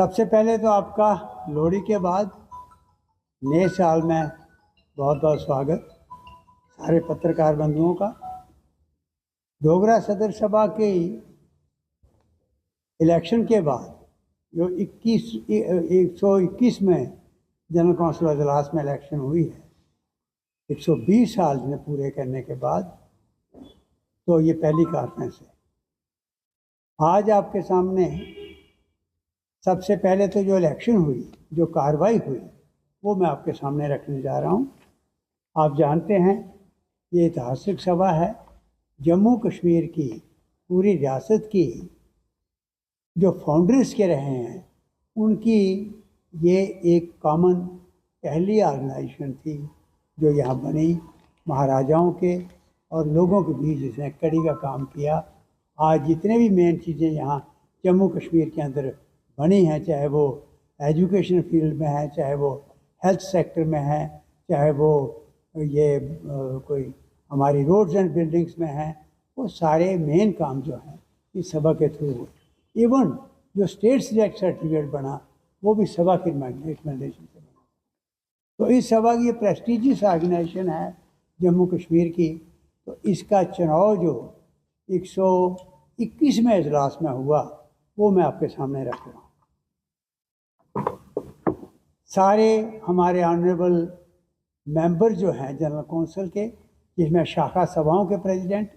सबसे पहले तो आपका लोहड़ी के बाद नए साल में बहुत बहुत स्वागत सारे पत्रकार बंधुओं का। डोगरा सदर सभा के इलेक्शन के बाद जो 121 में जनरल काउंसिल अजलास में इलेक्शन हुई है, 120 साल में पूरे करने के बाद तो ये पहली कॉन्फ्रेंस है। आज आपके सामने सबसे पहले तो जो इलेक्शन हुई, जो कार्रवाई हुई, वो मैं आपके सामने रखने जा रहा हूँ। आप जानते हैं ये ऐतिहासिक सभा है। जम्मू कश्मीर की पूरी रियासत की जो फाउंडर्स के रहे हैं उनकी ये एक कॉमन पहली ऑर्गेनाइजेशन थी जो यहाँ बनी, महाराजाओं के और लोगों के बीच जिसने कड़ी का काम किया। आज जितने भी मेन चीज़ें यहाँ जम्मू कश्मीर के अंदर बनी हैं, चाहे वो एजुकेशन फील्ड में है, चाहे वो हेल्थ सेक्टर में है, चाहे वो ये कोई हमारी रोड्स एंड बिल्डिंग्स में है, वो सारे मेन काम जो हैं इस सभा के थ्रू हुए। इवन जो स्टेट सिलेक्ट सर्टिफिकेट बना वो भी सभा की रिकमेंडेशन से बना। तो इस सभा की प्रेस्टिजियस ऑर्गेनाइजेशन है जम्मू कश्मीर की। तो इसका चुनाव जो 121वें इजलास में हुआ वो मैं आपके सामने रख रहा हूँ। सारे हमारे ऑनरेबल मेंबर जो हैं जनरल काउंसिल के, जिसमें शाखा सभाओं के प्रेसिडेंट,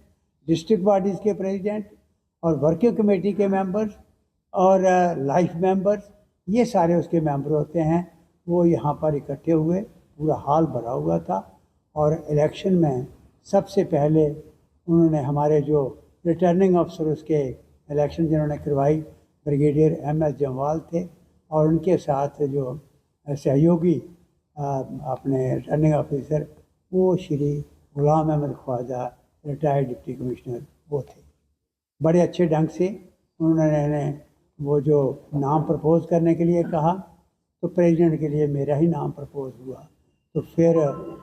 डिस्ट्रिक्ट बॉडीज़ के प्रेसिडेंट और वर्किंग कमेटी के मेंबर्स और लाइफ मेंबर्स, ये सारे उसके मेंबर होते हैं। वो यहाँ पर इकट्ठे हुए, पूरा हॉल भरा हुआ था। और इलेक्शन में सबसे पहले उन्होंने हमारे जो रिटर्निंग अफसर उसके इलेक्शन जिन्होंने करवाई, ब्रिगेडियर MS जम्वाल थे, और उनके साथ जो सहयोगी अपने रिटर्निंग ऑफिसर वो Shri Ghulam Ahmad Khwaja, retired deputy commissioner, वो थे। बड़े अच्छे ढंग से उन्होंने वो जो नाम प्रपोज़ करने के लिए कहा, तो प्रेसिडेंट के लिए मेरा ही नाम प्रपोज़ हुआ। तो फिर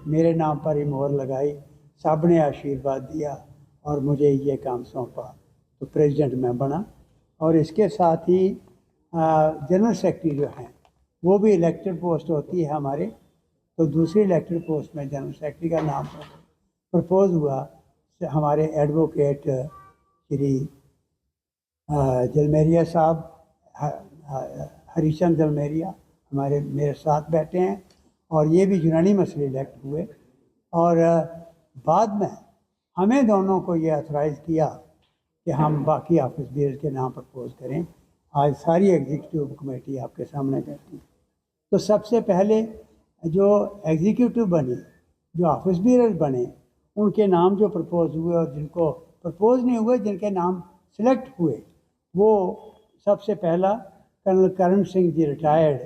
मेरे नाम पर ही मोहर लगाई, सब ने आशीर्वाद दिया और मुझे ये काम सौंपा, तो प्रेसिडेंट मैं बना। और इसके साथ ही जनरल सेक्रेटरी जो हैं वो भी इलेक्टेड पोस्ट होती है हमारे। तो दूसरी इलेक्टेड पोस्ट में जनरल सेक्रेटरी का नाम प्रपोज हुआ। हमारे एडवोकेट श्री जलमेरिया साहब, हरीचंद जलमेरिया मेरे साथ बैठे हैं, और ये भी यूनानी मसले इलेक्ट हुए। और बाद में हमें दोनों को ये ऑथराइज़ किया कि हम बाकी ऑफिस बेयर के नाम प्रपोज करें। आज सारी एग्जीक्यूटिव कमेटी आपके सामने बैठी है। तो सबसे पहले जो एग्जीक्यूटिव बनी, जो ऑफिस बेयर बने, उनके नाम जो प्रपोज हुए और जिनको प्रपोज नहीं हुए, जिनके नाम सिलेक्ट हुए, वो सबसे पहला कर्नल करण सिंह जी रिटायर्ड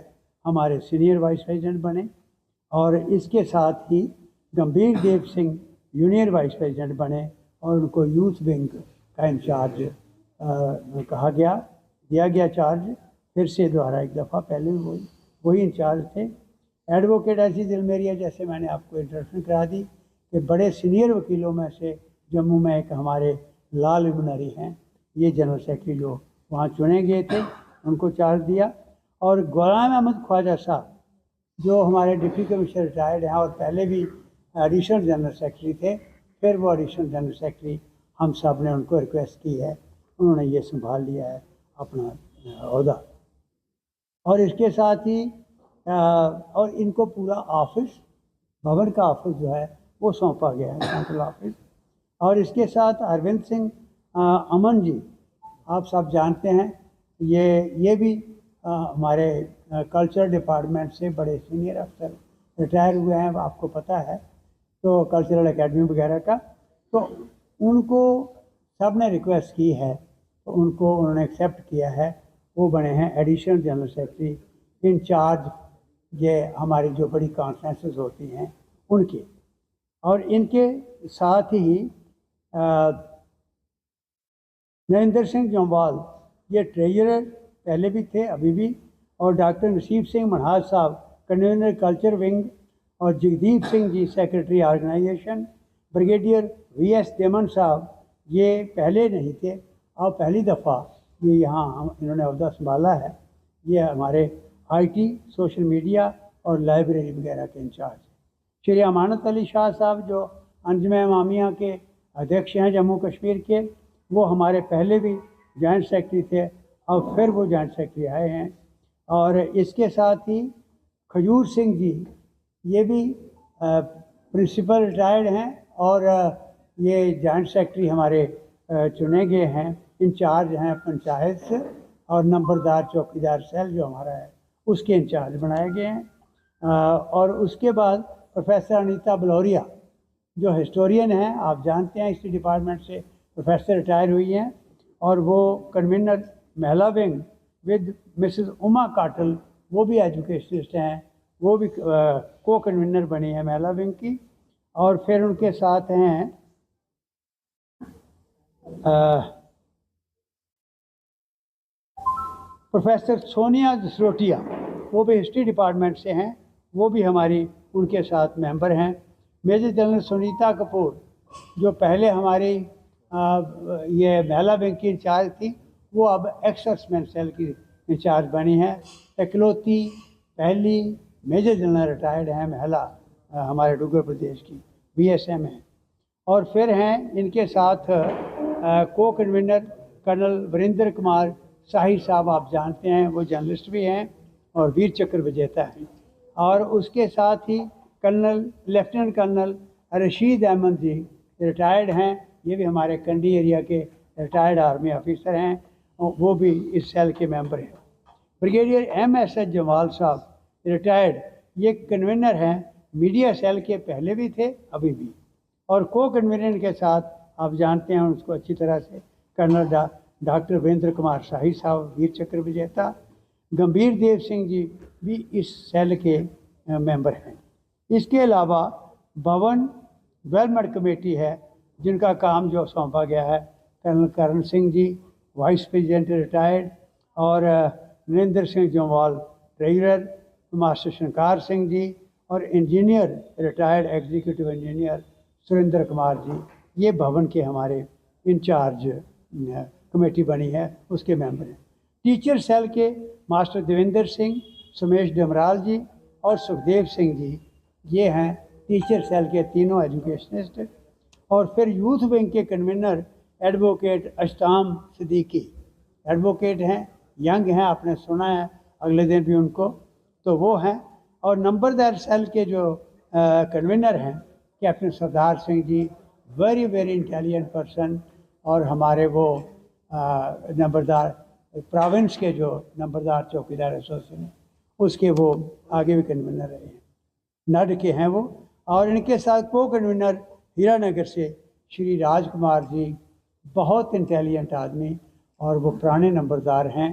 हमारे सीनियर वाइस प्रेसिडेंट बने, और इसके साथ ही गंभीर Dev Singh junior vice president बने, और उनको यूथ विंग का इंचार्ज दिया गया चार्ज फिर से दोबारा एक दफ़ा। पहले वही इंचार्ज थे। एडवोकेट ऐसी जलमेरिया, जैसे मैंने आपको इंट्रोडक्शन करा दी, कि बड़े सीनियर वकीलों में से जम्मू में एक हमारे लॉ लुमिनरी हैं, ये जनरल सेक्रेटरी जो वहाँ चुने गए थे, उनको चार्ज दिया। और गुलाम अहमद ख्वाजा साहब जो हमारे डिप्टी कमिश्नर रिटायर्ड हैं और पहले भी एडिशनल जनरल सेक्रेटरी थे, फिर वो एडिशनल जनरल सेक्रेटरी, हम सब ने उनको रिक्वेस्ट की है, उन्होंने ये संभाल लिया है अपना ओहदा। और इसके साथ ही और इनको पूरा ऑफिस, भवन का ऑफिस जो है वो सौंपा गया है, सेंट्रल ऑफिस। और इसके साथ अरविंद सिंह अमन जी, आप सब जानते हैं, ये भी हमारे कल्चर डिपार्टमेंट से बड़े सीनियर अफसर रिटायर हुए हैं, आपको पता है, तो कल्चरल एकेडमी वगैरह का। तो उनको सब ने रिक्वेस्ट की है, तो उनको उन्होंने एक्सेप्ट किया है। वो बने हैं एडिशनल जनरल सेक्रेटरी इंचार्ज ये हमारी जो बड़ी कॉन्फ्रेंसेस होती हैं उनकी। और इनके साथ ही नरेंद्र सिंह जम्वाल ये ट्रेजरर पहले भी थे, अभी भी, और डॉक्टर नसीब सिंह मनहाज साहब कन्वीनर कल्चर विंग, और Jagdeep Singh ji secretary organisation. Brigadier VS देमन साहब ये पहले नहीं थे, और पहली दफ़ा ये यहाँ इन्होंने अहदा संभाला है। ये हमारे आईटी, सोशल मीडिया और लाइब्रेरी वगैरह के इंचार्ज। श्री अमानत अली शाह साहब जो अंजुम इमामिया के अध्यक्ष हैं जम्मू कश्मीर के, वो हमारे पहले भी जॉइंट सेक्रेटरी थे और फिर वो जॉइंट सेक्रेटरी आए हैं। और इसके साथ ही खजूर सिंह जी, ये भी प्रिंसिपल रिटायर्ड हैं और ये जॉइंट सेक्रेटरी हमारे चुने गए हैं, इंचार्ज हैं पंचायत से, और नंबरदार चौकीदार सेल जो हमारा है उसके इंचार्ज बनाए गए हैं। और उसके बाद प्रोफेसर अनीता बलौरिया जो हिस्टोरियन हैं, आप जानते हैं इसी डिपार्टमेंट से प्रोफेसर रिटायर हुई हैं, और वो कन्वीनर महिला विंग विद मिसेस उमा काटल, वो भी एजुकेशनिस्ट हैं, वो भी को कन्वीनर बनी है महिला विंग की। और फिर उनके साथ हैं प्रोफेसर सोनिया जसरोटिया, वो भी हिस्ट्री डिपार्टमेंट से हैं, वो भी हमारी उनके साथ मेंबर हैं। मेजर जनरल सुनीता कपूर जो पहले हमारी ये महिला विंग की इंचार्ज थी, वो अब एक्स-सर्विसमैन सेल की इंचार्ज बनी हैं। इकलौती पहली मेजर जनरल रिटायर्ड हैं महिला हमारे डुग्गर प्रदेश की, बीएसएम हैं। और फिर हैं इनके साथ को कन्वीनर कर्नल वरिंदर कुमार शाही साहब, आप जानते हैं वो जर्नलिस्ट भी हैं और वीर चक्र विजेता हैं। और उसके साथ ही colonel lieutenant colonel Rashid Ahmad ji retired हैं, ये भी हमारे कंडी एरिया के रिटायर्ड आर्मी ऑफिसर हैं, वो भी इस सेल के मेंबर हैं। ब्रिगेडियर एम.एस.एच. जमाल साहब रिटायर्ड, ये कन्वीनर हैं मीडिया सेल के, पहले भी थे अभी भी। और को कन्वीनर के साथ आप जानते हैं उसको अच्छी तरह से, कर्नल डॉक्टर वीरेंद्र कुमार शाही साहब, वीर चक्र विजेता। गंभीर देव सिंह जी भी इस सेल के मेंबर हैं। इसके अलावा भवन डेवलपमेंट कमेटी है जिनका काम जो सौंपा गया है, colonel Karan Singh ji vice president retired, और नरेंद्र सिंह जम्वाल ट्रेजरर, मास्टर शंकार सिंह जी, और engineer retired executive engineer Surendra Kumar ji, ये भवन के हमारे इंचार्ज कमेटी बनी है, उसके मेंबर हैं। टीचर सेल के मास्टर देवेंद्र सिंह, सुमेश डमराल जी और सुखदेव सिंह जी, ये हैं टीचर सेल के तीनों एजुकेशनिस्ट। और फिर यूथ विंग के कन्वीनर एडवोकेट अश्ताम सिद्दीकी, एडवोकेट हैं, यंग हैं, आपने सुना है अगले दिन भी उनको, तो वो हैं। और नंबरदार सेल के जो कन्वीनर हैं captain Sardar Singh ji, very very intelligent person, और हमारे वो नंबरदार प्रोविंस के जो नंबरदार चौकीदार एसोसिएशन उसके वो आगे भी कन्वीनर रहे हैं, नड के हैं वो। और इनके साथ को कन्वीनर हीरानगर से श्री राजकुमार जी, बहुत इंटेलिजेंट आदमी और वो पुराने नंबरदार हैं।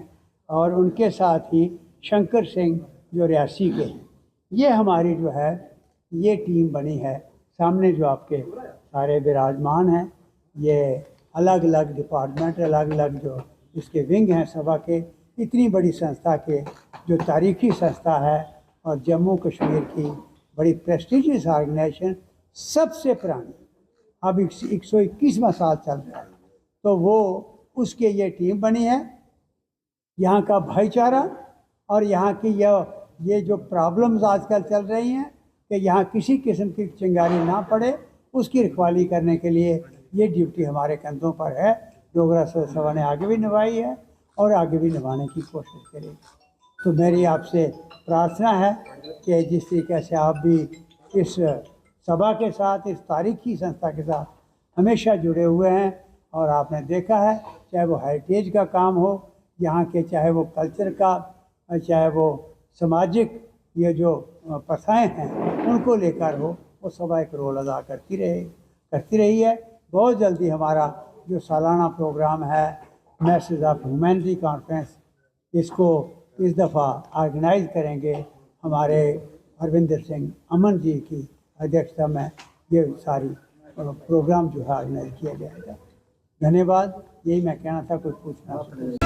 और उनके साथ ही शंकर सिंह जो रियासी के हैं। ये हमारी जो है ये टीम बनी है। सामने जो आपके सारे विराजमान हैं, ये अलग अलग डिपार्टमेंट, अलग अलग जो इसके विंग हैं सभा के, इतनी बड़ी संस्था के जो तारीखी संस्था है और जम्मू कश्मीर की बड़ी प्रेस्टिजियस ऑर्गेनाइजेशन, सबसे पुरानी, अब 121वां साल चल रहा है, तो वो उसके ये टीम बनी है। यहाँ का भाईचारा और यहाँ की ये जो प्रॉब्लम्स आजकल चल रही हैं कि यहाँ किसी किस्म की चिंगारी ना पड़े, उसकी रखवाली करने के लिए ये ड्यूटी हमारे कंधों पर है। डोगरा सभा ने आगे भी निभाई है और आगे भी निभाने की कोशिश करेगी। तो मेरी आपसे प्रार्थना है कि जिस तरीके से आप भी इस सभा के साथ, इस तारीखी संस्था के साथ हमेशा जुड़े हुए हैं, और आपने देखा है चाहे वो हेरिटेज का काम हो यहाँ के, चाहे वो कल्चर का, चाहे वो सामाजिक ये जो प्रथाएं हैं उनको लेकर हो, वो सभा एक रोल अदा करती रही है। बहुत जल्दी हमारा जो सालाना प्रोग्राम है मैसेज ऑफ ह्यूमैनिटी कॉन्फ्रेंस, इसको इस दफ़ा ऑर्गेनाइज करेंगे हमारे हरविंदर सिंह अमन जी की अध्यक्षता में। ये सारी प्रोग्राम जो है ऑर्गेनाइज किया जाएगा। धन्यवाद, यही मैं कहना था, कुछ पूछना।